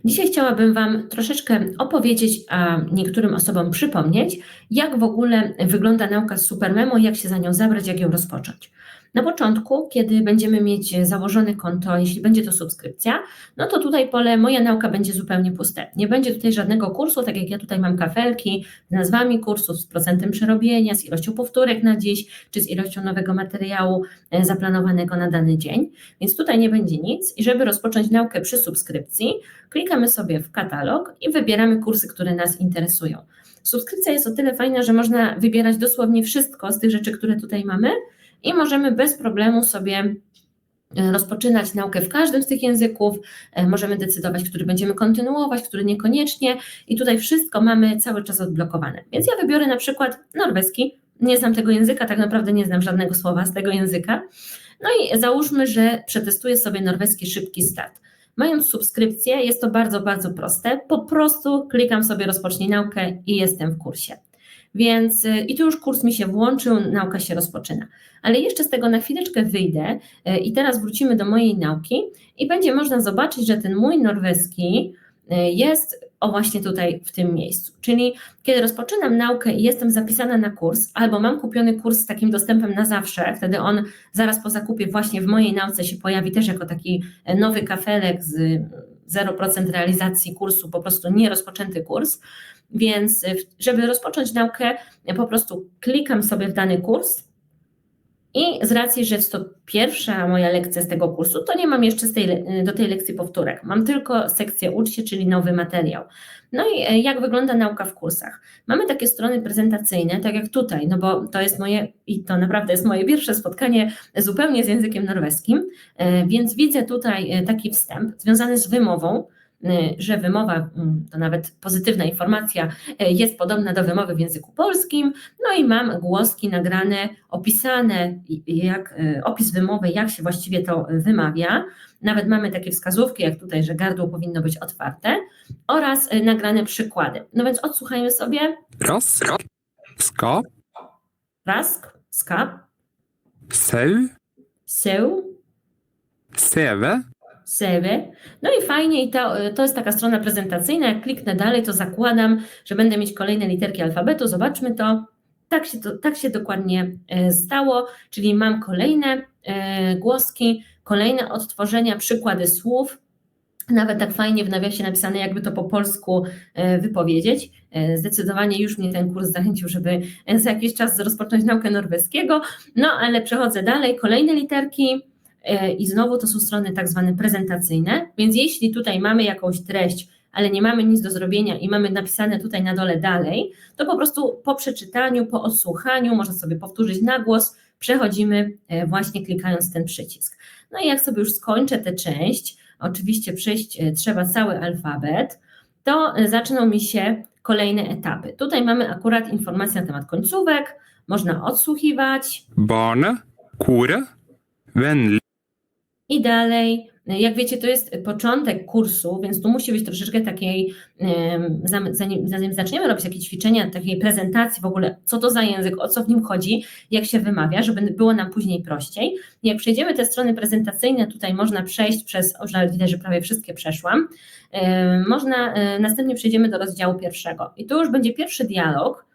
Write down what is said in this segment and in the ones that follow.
Dzisiaj chciałabym Wam troszeczkę opowiedzieć, a niektórym osobom przypomnieć, jak w ogóle wygląda nauka z Supermemo, jak się za nią zabrać, jak ją rozpocząć. Na początku, kiedy będziemy mieć założone konto, jeśli będzie to subskrypcja, no to tutaj pole Moja nauka będzie zupełnie puste. Nie będzie tutaj żadnego kursu, tak jak ja tutaj mam kafelki z nazwami kursów, z procentem przerobienia, z ilością powtórek na dziś, czy z ilością nowego materiału zaplanowanego na dany dzień, więc tutaj nie będzie nic i żeby rozpocząć naukę przy subskrypcji, klikamy sobie w katalog i wybieramy kursy, które nas interesują. Subskrypcja jest o tyle fajna, że można wybierać dosłownie wszystko z tych rzeczy, które tutaj mamy i możemy bez problemu sobie rozpoczynać naukę w każdym z tych języków, możemy decydować, który będziemy kontynuować, który niekoniecznie i tutaj wszystko mamy cały czas odblokowane. Więc ja wybiorę na przykład norweski, nie znam tego języka, tak naprawdę nie znam żadnego słowa z tego języka, no i załóżmy, że przetestuję sobie norweski szybki start. Mając subskrypcję jest to bardzo, bardzo proste, po prostu klikam sobie rozpocznij naukę i jestem w kursie. Więc i tu już kurs mi się włączył, nauka się rozpoczyna. Ale jeszcze z tego na chwileczkę wyjdę i teraz wrócimy do mojej nauki i będzie można zobaczyć, że ten mój norweski jest właśnie tutaj w tym miejscu. Czyli kiedy rozpoczynam naukę i jestem zapisana na kurs, albo mam kupiony kurs z takim dostępem na zawsze, wtedy on zaraz po zakupie właśnie w mojej nauce się pojawi też jako taki nowy kafelek z 0% realizacji kursu, po prostu nierozpoczęty kurs. Więc żeby rozpocząć naukę, po prostu klikam sobie w dany kurs i z racji, że jest to pierwsza moja lekcja z tego kursu, to nie mam jeszcze do tej lekcji powtórek. Mam tylko sekcję Ucz się, czyli nowy materiał. No i jak wygląda nauka w kursach? Mamy takie strony prezentacyjne, tak jak tutaj, no bo to jest i to naprawdę jest moje pierwsze spotkanie zupełnie z językiem norweskim, więc widzę tutaj taki wstęp związany z wymową, że wymowa, to nawet pozytywna informacja, jest podobna do wymowy w języku polskim, no i mam głoski nagrane, opisane, opis wymowy, jak się właściwie to wymawia, nawet mamy takie wskazówki, jak tutaj, że gardło powinno być otwarte, oraz nagrane przykłady. No więc odsłuchajmy sobie. Rask, skap, Rask, skap, sau, seł, seve, Sewy. No i fajnie, i to jest taka strona prezentacyjna. Jak kliknę dalej, to zakładam, że będę mieć kolejne literki alfabetu. Zobaczmy to. Tak się dokładnie stało, czyli mam kolejne głoski, kolejne odtworzenia, przykłady słów. Nawet tak fajnie w nawiasie napisane, jakby to po polsku wypowiedzieć. Zdecydowanie już mnie ten kurs zachęcił, żeby za jakiś czas rozpocząć naukę norweskiego. No ale przechodzę dalej, kolejne literki. I znowu to są strony tak zwane prezentacyjne, więc jeśli tutaj mamy jakąś treść, ale nie mamy nic do zrobienia i mamy napisane tutaj na dole dalej, to po prostu po przeczytaniu, po odsłuchaniu, można sobie powtórzyć na głos, przechodzimy właśnie klikając ten przycisk. No i jak sobie już skończę tę część, oczywiście przejść trzeba cały alfabet, to zaczną mi się kolejne etapy. Tutaj mamy akurat informacje na temat końcówek, można odsłuchiwać. barne, kore, vennlig. I dalej, jak wiecie, to jest początek kursu, więc tu musi być troszeczkę takiej, zanim zaczniemy robić jakieś ćwiczenia, takiej prezentacji w ogóle, co to za język, o co w nim chodzi, jak się wymawia, żeby było nam później prościej. Jak przejdziemy te strony prezentacyjne, tutaj można przejść ale widać, że prawie wszystkie przeszłam, następnie przejdziemy do rozdziału pierwszego. I tu już będzie pierwszy dialog,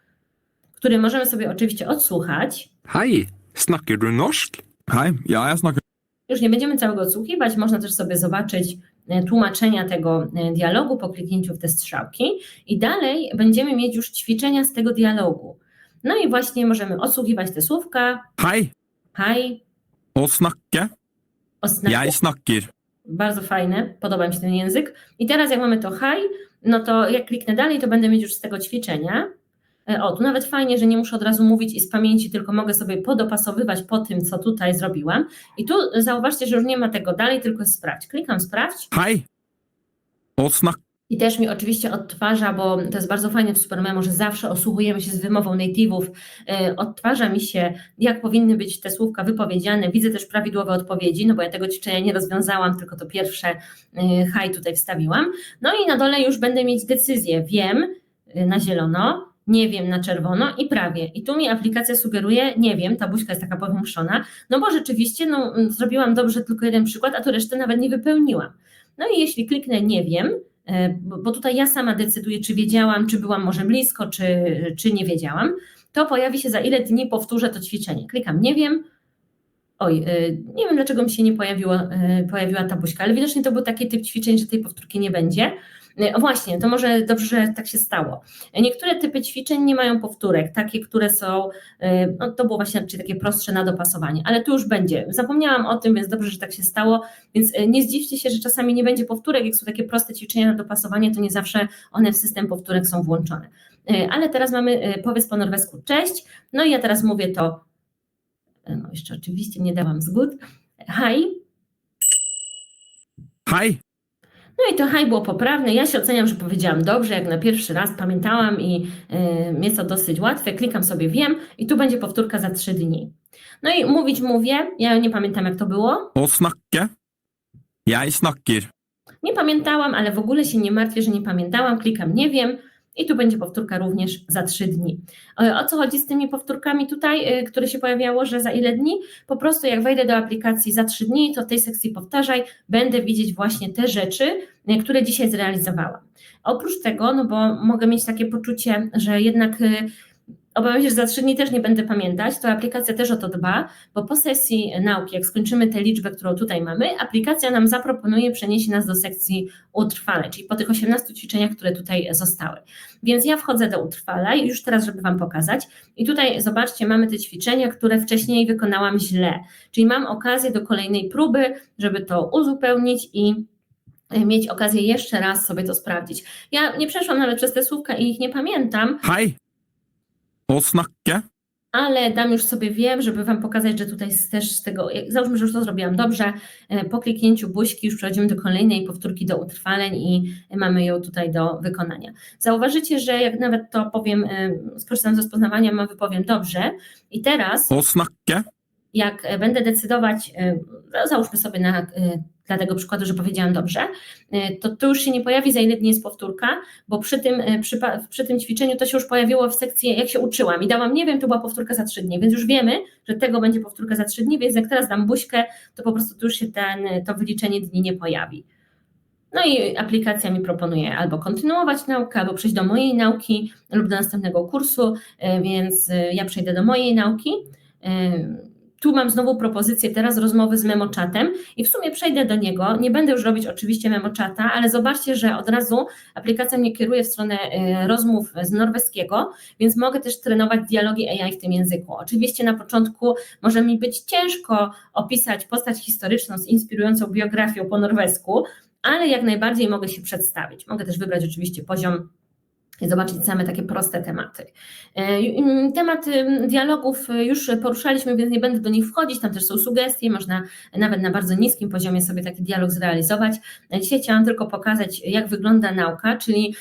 który możemy sobie oczywiście odsłuchać. Hei, snakker du norsk? Hej, ja, jeg snakker Już nie będziemy całego odsłuchiwać, można też sobie zobaczyć tłumaczenia tego dialogu po kliknięciu w te strzałki i dalej będziemy mieć już ćwiczenia z tego dialogu. No i właśnie możemy odsłuchiwać te słówka. Hej, Hej, og snakke. osnakie. Jeg snakker. Bardzo fajne, podoba mi się ten język. I teraz jak mamy to hej, no to jak kliknę dalej, to będę mieć już z tego ćwiczenia. Tu nawet fajnie, że nie muszę od razu mówić i z pamięci, tylko mogę sobie podopasowywać po tym, co tutaj zrobiłam. I tu zauważcie, że już nie ma tego dalej, tylko jest sprawdź. Klikam sprawdź. Hej, og snakke. I też mi oczywiście odtwarza, bo to jest bardzo fajne w Supermemo, że zawsze osłuchujemy się z wymową native'ów, odtwarza mi się, jak powinny być te słówka wypowiedziane, widzę też prawidłowe odpowiedzi, no bo ja tego ćwiczenia nie rozwiązałam, tylko to pierwsze hi tutaj wstawiłam. No i na dole już będę mieć decyzję, wiem na zielono, nie wiem na czerwono i prawie. I tu mi aplikacja sugeruje, nie wiem, ta buźka jest taka powiększona, no bo rzeczywiście zrobiłam dobrze tylko jeden przykład, a tu resztę nawet nie wypełniłam. No i jeśli kliknę nie wiem, bo tutaj ja sama decyduję, czy wiedziałam, czy byłam może blisko, czy nie wiedziałam, to pojawi się za ile dni powtórzę to ćwiczenie. Klikam nie wiem. Nie wiem dlaczego mi się nie pojawiła ta buźka, ale widocznie to był taki typ ćwiczeń, że tej powtórki nie będzie. Właśnie, to może dobrze, że tak się stało. Niektóre typy ćwiczeń nie mają powtórek, takie, które są, no to było właśnie takie prostsze na dopasowanie, ale tu już będzie. Zapomniałam o tym, więc dobrze, że tak się stało, więc nie zdziwcie się, że czasami nie będzie powtórek, jak są takie proste ćwiczenia na dopasowanie, to nie zawsze one w system powtórek są włączone. Ale teraz mamy powiedz po norwesku cześć, no i ja teraz mówię to, no jeszcze oczywiście nie dałam zgód, hej. Hej. No i to hej było poprawne, ja się oceniam, że powiedziałam dobrze, jak na pierwszy raz pamiętałam i jest to dosyć łatwe, klikam sobie wiem i tu będzie powtórka za 3 dni. No i mówić mówię, ja nie pamiętam jak to było, Å snakke. Jeg snakker. nie pamiętałam, ale w ogóle się nie martwię, że nie pamiętałam, klikam nie wiem i tu będzie powtórka również za 3 dni. O co chodzi z tymi powtórkami tutaj, które się pojawiało, że za ile dni? Po prostu jak wejdę do aplikacji za 3 dni, to w tej sekcji powtarzaj, będę widzieć właśnie te rzeczy, które dzisiaj zrealizowałam. Oprócz tego, no bo mogę mieć takie poczucie, że jednak obawiam się, że za 3 dni też nie będę pamiętać, to aplikacja też o to dba, bo po sesji nauki, jak skończymy tę liczbę, którą tutaj mamy, aplikacja nam zaproponuje przenieść nas do sekcji utrwalej, czyli po tych 18 ćwiczeniach, które tutaj zostały. Więc ja wchodzę do utrwalej, już teraz, żeby Wam pokazać i tutaj zobaczcie, mamy te ćwiczenia, które wcześniej wykonałam źle, czyli mam okazję do kolejnej próby, żeby to uzupełnić i mieć okazję jeszcze raz sobie to sprawdzić. Ja nie przeszłam nawet przez te słówka i ich nie pamiętam, Hej. Å snakke. ale dam już sobie wiem, żeby Wam pokazać, że tutaj też z tego, załóżmy, że już to zrobiłam dobrze, po kliknięciu buźki już przechodzimy do kolejnej powtórki do utrwaleń i mamy ją tutaj do wykonania. Zauważycie, że jak nawet to powiem, skorzystam z rozpoznawania, wypowiem dobrze i teraz Å snakke. jak będę decydować, załóżmy sobie dla tego przykładu, że powiedziałam dobrze, to tu już się nie pojawi, za ile dni jest powtórka, bo przy tym ćwiczeniu to się już pojawiło w sekcji, jak się uczyłam i dałam nie wiem, to była powtórka za 3 dni, więc już wiemy, że tego będzie powtórka za 3 dni, więc jak teraz dam buźkę, to po prostu tu już się to wyliczenie dni nie pojawi. No i aplikacja mi proponuje albo kontynuować naukę, albo przejść do mojej nauki lub do następnego kursu, więc ja przejdę do mojej nauki. Tu mam znowu propozycję teraz rozmowy z MemoChatem i w sumie przejdę do niego, nie będę już robić oczywiście MemoChata, ale zobaczcie, że od razu aplikacja mnie kieruje w stronę rozmów z norweskiego, więc mogę też trenować dialogi AI w tym języku. Oczywiście na początku może mi być ciężko opisać postać historyczną z inspirującą biografią po norwesku, ale jak najbardziej mogę się przedstawić. Mogę też wybrać oczywiście poziom i zobaczyć same takie proste tematy. Temat dialogów już poruszaliśmy, więc nie będę do nich wchodzić, tam też są sugestie, można nawet na bardzo niskim poziomie sobie taki dialog zrealizować. Dzisiaj chciałam tylko pokazać, jak wygląda nauka, czyli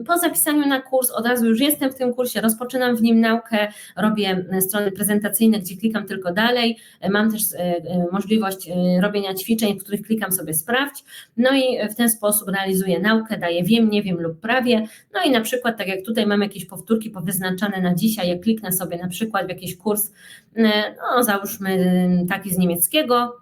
po zapisaniu na kurs od razu już jestem w tym kursie, rozpoczynam w nim naukę, robię strony prezentacyjne, gdzie klikam tylko dalej, mam też możliwość robienia ćwiczeń, w których klikam sobie sprawdź, no i w ten sposób realizuję naukę, daję wiem, nie wiem lub prawie. No i na przykład, tak jak tutaj mam jakieś powtórki powyznaczane na dzisiaj, jak kliknę sobie na przykład w jakiś kurs, no załóżmy taki z niemieckiego.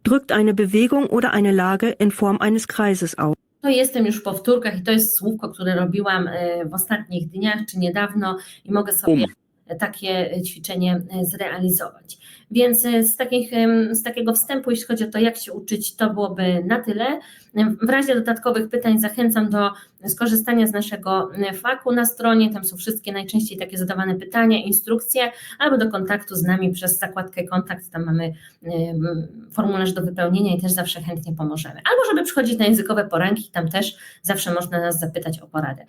Drückt eine Bewegung oder eine Lage in Form eines Kreises aus. To jestem już w powtórkach i to jest słówko, które robiłam w ostatnich dniach czy niedawno i mogę sobie takie ćwiczenie zrealizować. Więc z takiego wstępu, jeśli chodzi o to, jak się uczyć, to byłoby na tyle. W razie dodatkowych pytań zachęcam do skorzystania z naszego faku na stronie, tam są wszystkie najczęściej takie zadawane pytania, instrukcje, albo do kontaktu z nami przez zakładkę kontakt, tam mamy formularz do wypełnienia i też zawsze chętnie pomożemy. Albo żeby przychodzić na językowe poranki, tam też zawsze można nas zapytać o poradę.